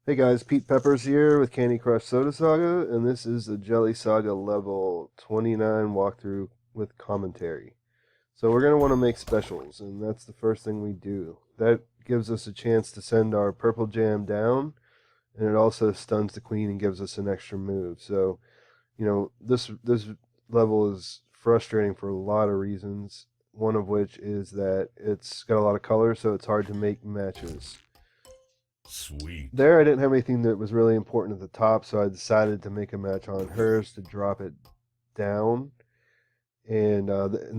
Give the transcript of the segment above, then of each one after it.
Hey guys, Pete Peppers here with Crush Soda Saga, and this is the Jelly Saga level 29 walkthrough with commentary. So we're going to want to make specials, and that's the first thing we do. That gives us a chance to send our purple jam down, and it also stuns the queen and gives us an extra move. So, this level is frustrating for a lot of reasons, one of which is that it's got a lot of color, so it's hard to make matches. Sweet. There, I didn't have anything that was really important at the top, so I decided to make a match on hers to drop it down. And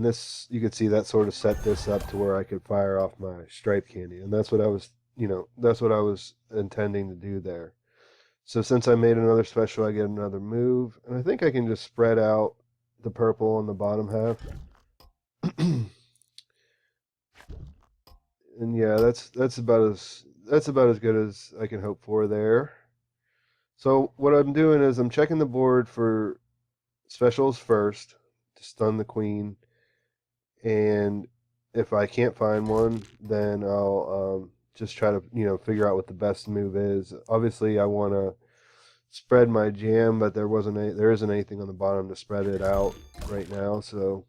this, you could see that sort of set this up to where I could fire off my stripe candy, and that's what I was, that's what I was intending to do there. So since I made another special, I get another move, and I think I can just spread out the purple on the bottom half. And yeah, that's about as good as I can hope for there. So what I'm doing is I'm checking the board for specials first to stun the queen, and if I can't find one, then I'll just try to figure out what the best move is. Obviously, I want to spread my jam, but there isn't anything on the bottom to spread it out right now, so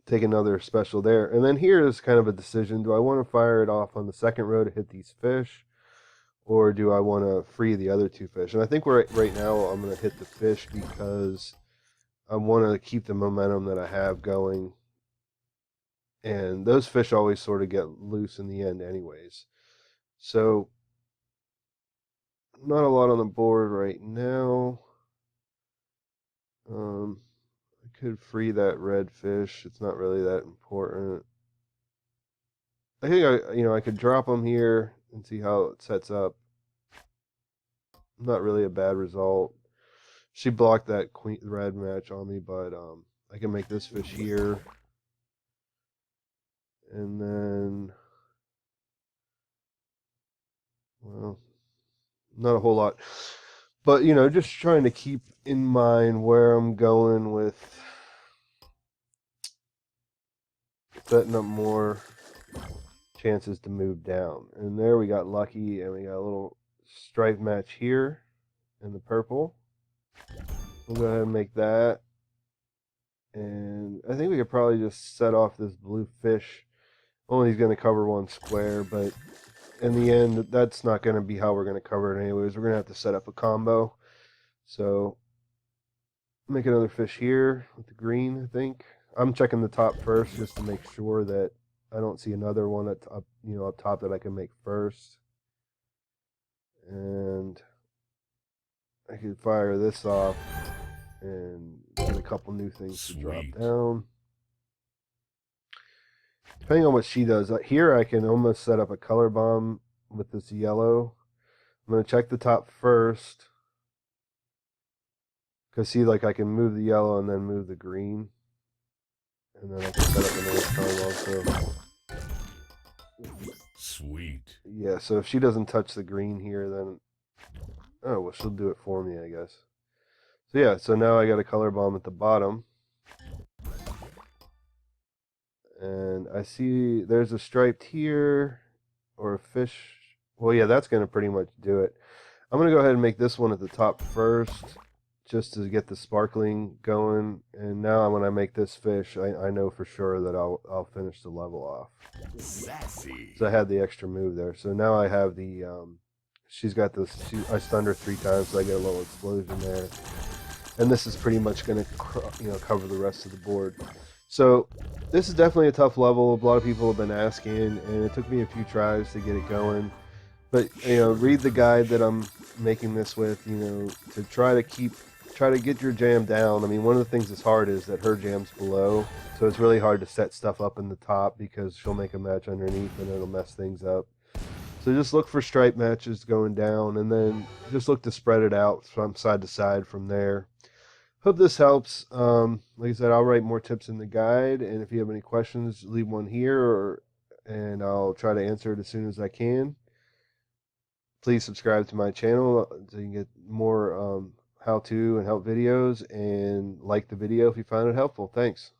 take another special there. And then here is kind of a decision: do I want to fire it off on the second row to hit these fish? Or do I want to free the other two fish? And I think right now I'm going to hit the fish because I want to keep the momentum that I have going. And those fish always sort of get loose in the end anyways. So not a lot on the board right now. I could free that red fish. It's not really that important. I think I could drop them here and see how it sets up. Not really a bad result. She blocked that queen red match on me, but I can make this fish here, and then, well, not a whole lot, but just trying to keep in mind where I'm going with setting up more chances to move down. And there we got lucky, and we got a little stripe match here in the purple. We'll go ahead and make that. And I think we could probably just set off this blue fish. Only he's going to cover one square, but in the end, that's not going to be how we're going to cover it anyways. We're going to have to set up a combo. So, make another fish here with the green, I think. I'm checking the top first just to make sure that I don't see another one up top that I can make first. And I can fire this off and get a couple new things to drop Sweet. down. Depending on what she does, here I can almost set up a color bomb with this yellow. I'm going to check the top first. Because see, like, I can move the yellow and then move the green. And then I can set up another color also. Sweet. Yeah, so if she doesn't touch the green here, then... Oh, well, she'll do it for me, I guess. So yeah, so now I got a color bomb at the bottom. And I see there's a striped here, or a fish. Well, yeah, that's going to pretty much do it. I'm going to go ahead and make this one at the top first, just to get the sparkling going. And now when I make this fish, I know for sure that I'll finish the level off. Sassy. So I had the extra move there. So now I have the, she's got this, I stunned her 3 times, so I get a little explosion there. And this is pretty much going to, cover the rest of the board. So this is definitely a tough level. A lot of people have been asking, and it took me a few tries to get it going. But read the guide that I'm making this with. To try to get your jam down. I mean, one of the things that's hard is that her jam's below, so it's really hard to set stuff up in the top because she'll make a match underneath and it'll mess things up. So just look for stripe matches going down, and then just look to spread it out from side to side from there. Hope this helps. Like I said, I'll write more tips in the guide, and if you have any questions, leave one here, and I'll try to answer it as soon as I can. Please subscribe to my channel so you can get more how-to and help videos, and like the video if you found it helpful. Thanks.